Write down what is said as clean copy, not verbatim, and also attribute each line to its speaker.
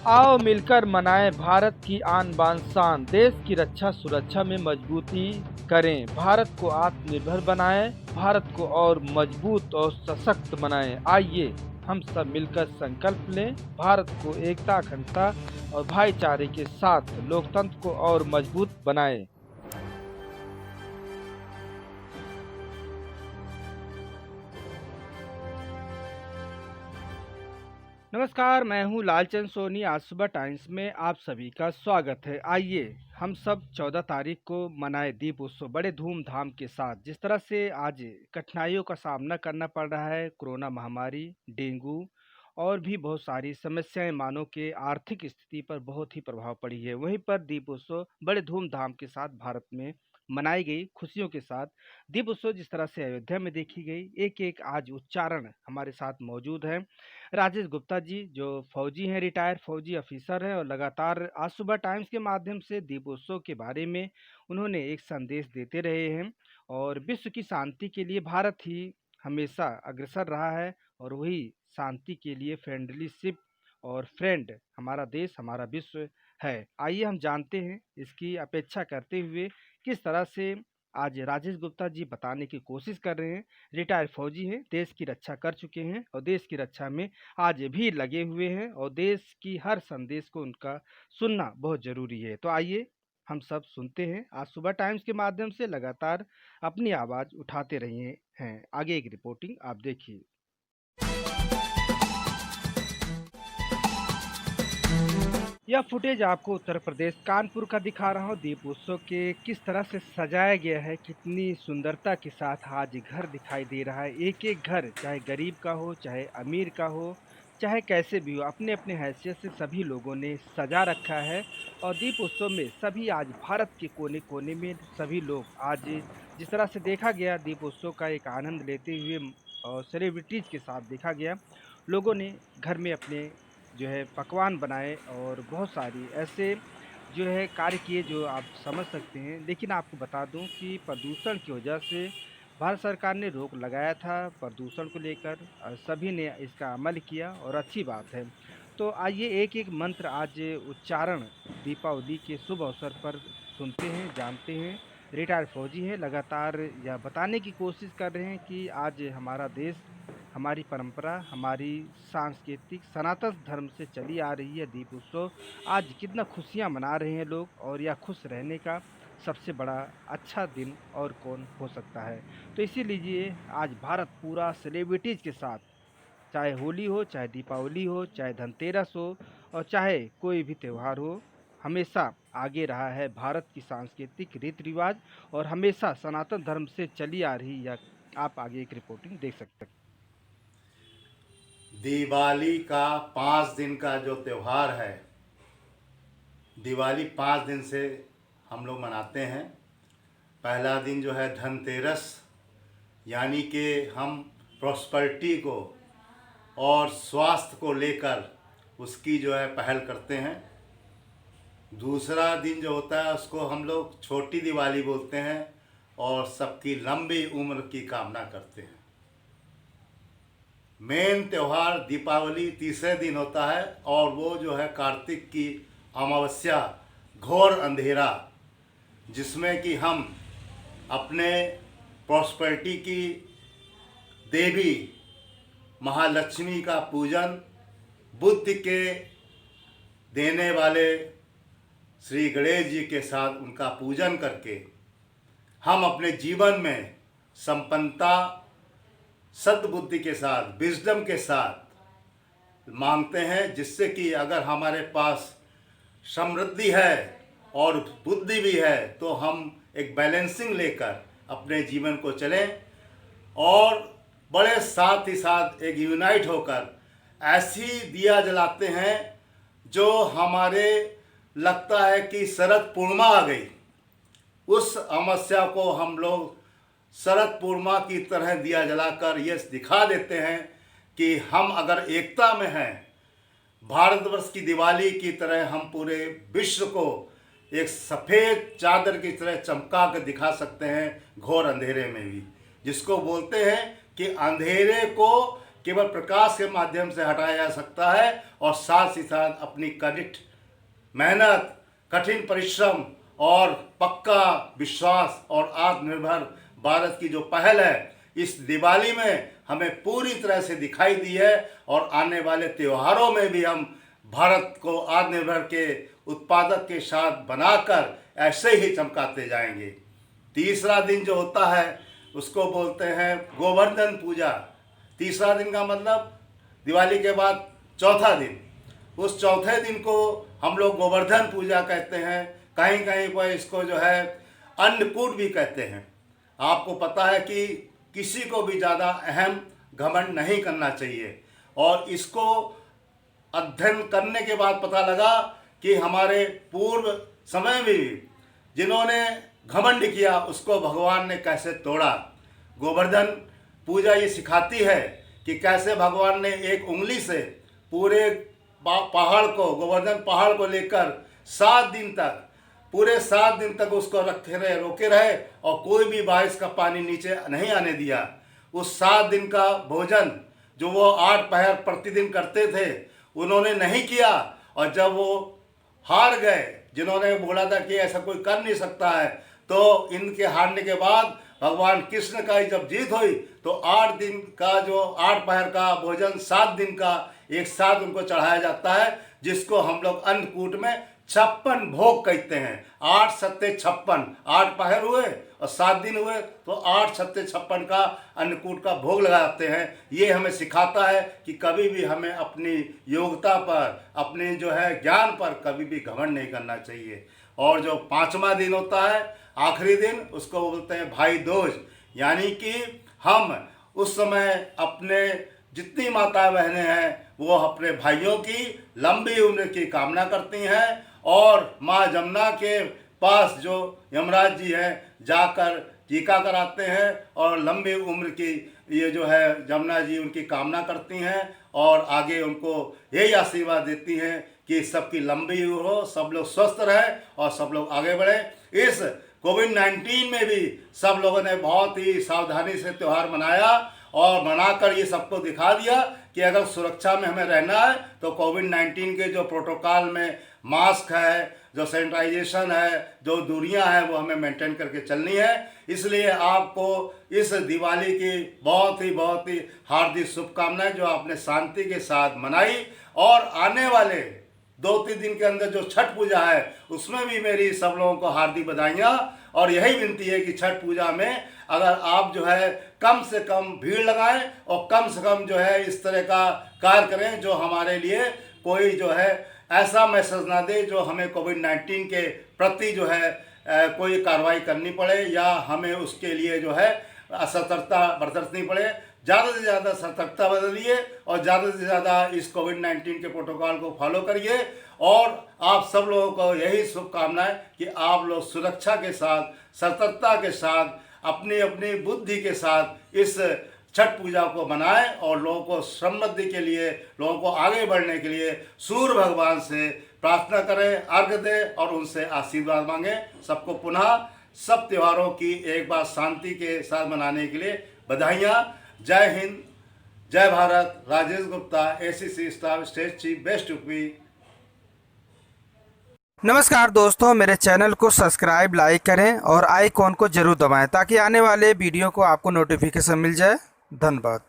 Speaker 1: आओ मिलकर मनाएं भारत की आन बान शान। देश की रक्षा सुरक्षा में मजबूती करें। भारत को आत्मनिर्भर बनाएं। भारत को और मजबूत और सशक्त बनाएं। आइए हम सब मिलकर संकल्प लें। भारत को एकता, अखंडता और भाईचारे के साथ लोकतंत्र को और मजबूत बनाएं। नमस्कार, मैं हूँ लालचंद सोनी। आज सुबह टाइम्स में आप सभी का स्वागत है। आइए हम सब 14 तारीख को मनाए दीप उत्सव बड़े धूमधाम के साथ। जिस तरह से आज कठिनाइयों का सामना करना पड़ रहा है, कोरोना महामारी, डेंगू और भी बहुत सारी समस्याएं मानव के आर्थिक स्थिति पर बहुत ही प्रभाव पड़ी है। वहीं पर दीप उत्सव बड़े धूमधाम के साथ भारत में मनाई गई, खुशियों के साथ। दीप उत्सव जिस तरह से अयोध्या में देखी गई, एक एक आज उच्चारण हमारे साथ मौजूद है। राजेश गुप्ता जी जो फौजी हैं, रिटायर्ड फौजी अफिसर हैं, और लगातार आज सुबह टाइम्स के माध्यम से दीपोत्सव के बारे में उन्होंने एक संदेश देते रहे हैं। और विश्व की शांति के लिए भारत ही हमेशा अग्रसर रहा है, और वही शांति के लिए फ्रेंडलीशिप और फ्रेंड हमारा देश, हमारा विश्व है। आइए हम जानते हैं, इसकी अपेक्षा करते हुए किस तरह से आज राजेश गुप्ता जी बताने की कोशिश कर रहे हैं। रिटायर्ड फौजी हैं, देश की रक्षा कर चुके हैं और देश की रक्षा में आज भी लगे हुए हैं, और देश की हर संदेश को उनका सुनना बहुत ज़रूरी है। तो आइए हम सब सुनते हैं। आज सुबह टाइम्स के माध्यम से लगातार अपनी आवाज़ उठाते रहे हैं। आगे एक रिपोर्टिंग आप देखिए। यह फुटेज आपको उत्तर प्रदेश कानपुर का दिखा रहा हूँ। दीप उत्सव के किस तरह से सजाया गया है, कितनी सुंदरता के साथ आज घर दिखाई दे रहा है। एक एक घर, चाहे गरीब का हो, चाहे अमीर का हो, चाहे कैसे भी हो, अपने अपने हैसियत से सभी लोगों ने सजा रखा है। और दीप उत्सव में सभी आज भारत के कोने कोने में सभी लोग आज जिस तरह से देखा गया, दीप उत्सव का एक आनंद लेते हुए और सेलिब्रिटीज़ के साथ देखा गया। लोगों ने घर में अपने जो है पकवान बनाए और बहुत सारी ऐसे जो है कार्य किए जो आप समझ सकते हैं। लेकिन आपको बता दूं कि प्रदूषण की वजह से भारत सरकार ने रोक लगाया था प्रदूषण को लेकर, और सभी ने इसका अमल किया और अच्छी बात है। तो आइए एक एक मंत्र आज उच्चारण दीपावली के शुभ अवसर पर सुनते हैं, जानते हैं। रिटायर्ड फौजी हैं, लगातार यह बताने की कोशिश कर रहे हैं कि आज हमारा देश, हमारी परंपरा, हमारी सांस्कृतिक सनातन धर्म से चली आ रही है दीप उत्सव। आज कितना खुशियाँ मना रहे हैं लोग, और यह खुश रहने का सबसे बड़ा अच्छा दिन और कौन हो सकता है। तो इसी लीजिए आज भारत पूरा सेलिब्रिटीज़ के साथ, चाहे होली हो, चाहे दीपावली हो, चाहे धनतेरस हो, और चाहे कोई भी त्यौहार हो, हमेशा आगे रहा है भारत की सांस्कृतिक रीति रिवाज, और हमेशा सनातन धर्म से चली आ रही यह। आप आगे एक रिपोर्टिंग देख सकते हैं।
Speaker 2: दिवाली का 5 दिन का जो त्यौहार है, दिवाली 5 दिन से हम लोग मनाते हैं। पहला दिन जो है धनतेरस, यानी कि हम प्रॉस्पेरिटी को और स्वास्थ्य को लेकर उसकी जो है पहल करते हैं। दूसरा दिन जो होता है उसको हम लोग छोटी दिवाली बोलते हैं और सबकी लंबी उम्र की कामना करते हैं। मेन त्यौहार दीपावली तीसरे दिन होता है, और वो जो है कार्तिक की अमावस्या, घोर अंधेरा, जिसमें कि हम अपने प्रॉस्पेरिटी की देवी महालक्ष्मी का पूजन, बुद्धि के देने वाले श्री गणेश जी के साथ उनका पूजन करके हम अपने जीवन में संपन्नता, सद्बुद्धि के साथ, विजडम के साथ मांगते हैं, जिससे कि अगर हमारे पास समृद्धि है और बुद्धि भी है तो हम एक बैलेंसिंग लेकर अपने जीवन को चलें, और बड़े साथ ही साथ एक यूनाइट होकर ऐसी दिया जलाते हैं जो हमारे लगता है कि शरद पूर्णिमा आ गई। उस अमावस्या को हम लोग शरद पूर्णिमा की तरह दिया जलाकर ये दिखा देते हैं कि हम अगर एकता में हैं, भारतवर्ष की दिवाली की तरह हम पूरे विश्व को एक सफ़ेद चादर की तरह चमका कर दिखा सकते हैं, घोर अंधेरे में भी, जिसको बोलते हैं कि अंधेरे को केवल प्रकाश के माध्यम से हटाया जा सकता है। और साथ ही साथ अपनी कड़ित मेहनत, कठिन परिश्रम और पक्का विश्वास और आत्मनिर्भर भारत की जो पहल है, इस दिवाली में हमें पूरी तरह से दिखाई दी है। और आने वाले त्योहारों में भी हम भारत को आत्मनिर्भर के उत्पादक के साथ बनाकर ऐसे ही चमकाते जाएंगे। तीसरा दिन जो होता है उसको बोलते हैं गोवर्धन पूजा। तीसरा दिन का मतलब दिवाली के बाद चौथा दिन। उस चौथे दिन को हम लोग गोवर्धन पूजा कहते हैं। कहीं कहीं पर इसको जो है अन्नकूट भी कहते हैं। आपको पता है कि किसी को भी ज़्यादा अहम घमंड नहीं करना चाहिए। और इसको अध्ययन करने के बाद पता लगा कि हमारे पूर्व समय में भी जिन्होंने घमंड किया उसको भगवान ने कैसे तोड़ा। गोवर्धन पूजा ये सिखाती है कि कैसे भगवान ने एक उंगली से पूरे पहाड़ को, गोवर्धन पहाड़ को लेकर 7 दिन तक, पूरे 7 दिन तक उसको रोके रहे और कोई भी बारिश का पानी नीचे नहीं आने दिया। उस 7 दिन का भोजन जो वो 8 पहर प्रतिदिन करते थे उन्होंने नहीं किया। और जब वो हार गए, जिन्होंने बोला था कि ऐसा कोई कर नहीं सकता है, तो इनके हारने के बाद भगवान कृष्ण का जब जीत हुई तो 8 दिन का जो 8 पहर का भोजन 7 दिन का एक साथ उनको चढ़ाया जाता है, जिसको हम लोग अन्नकूट में 56 भोग कहते हैं। 8 सत्ते 56, 8 पहर हुए और 7 दिन हुए तो 8 सत्ते 56 का अन्नकूट का भोग लगाते हैं। ये हमें सिखाता है कि कभी भी हमें अपनी योग्यता पर, अपने जो है ज्ञान पर कभी भी घमंड नहीं करना चाहिए। और जो 5वां दिन होता है, आखिरी दिन, उसको बोलते हैं भाई दूज। यानी कि हम उस समय अपने जितनी माता बहनें हैं वो अपने भाइयों की लंबी उम्र की कामना करती हैं और माँ जमुना के पास जो यमराज जी हैं जाकर टीका कराते हैं और लंबी उम्र की ये जो है जमुना जी उनकी कामना करती हैं और आगे उनको यही आशीर्वाद देती हैं कि सबकी लंबी उम्र हो, सब लोग स्वस्थ रहें और सब लोग आगे बढ़ें। इस कोविड-19 में भी सब लोगों ने बहुत ही सावधानी से त्यौहार मनाया और मनाकर ये सबको दिखा दिया कि अगर सुरक्षा में हमें रहना है तो कोविड-19 के जो प्रोटोकॉल में मास्क है, जो सैनिटाइजेशन है, जो दूरियां हैं, वो हमें मेंटेन करके चलनी है। इसलिए आपको इस दिवाली की बहुत ही हार्दिक शुभकामनाएं जो आपने शांति के साथ मनाई। और आने वाले 2-3 दिन के अंदर जो छठ पूजा है उसमें भी मेरी सब लोगों को हार्दिक बधाइयाँ। और यही विनती है कि छठ पूजा में अगर आप जो है कम से कम भीड़ लगाएं और कम से कम जो है इस तरह का कार्य करें जो हमारे लिए कोई जो है ऐसा मैसेज ना दे जो हमें कोविड-19 के प्रति जो है कोई कार्रवाई करनी पड़े या हमें उसके लिए जो है सतर्कता बरतनी पड़े। ज़्यादा से ज़्यादा सतर्कता बदलिए और ज़्यादा से ज़्यादा इस कोविड-19 के प्रोटोकॉल को फॉलो करिए। और आप सब लोगों को यही शुभकामनाएं कि आप लोग सुरक्षा के साथ, सतर्कता के साथ, अपनी अपनी बुद्धि के साथ इस छठ पूजा को मनाएं और लोगों को समृद्धि के लिए, लोगों को आगे बढ़ने के लिए सूर्य भगवान से प्रार्थना करें, अर्घ्य दें और उनसे आशीर्वाद मांगें। सबको पुनः सब त्योहारों की एक बार शांति के साथ मनाने के लिए बधाइयाँ। जय हिंद, जय Bharat. Rajesh Gupta, ACC staff state chief, best UP.
Speaker 1: नमस्कार दोस्तों, मेरे चैनल को सब्सक्राइब, लाइक करें और आइकॉन को जरूर दबाएं ताकि आने वाले वीडियो को आपको नोटिफिकेशन मिल जाए। धन्यवाद।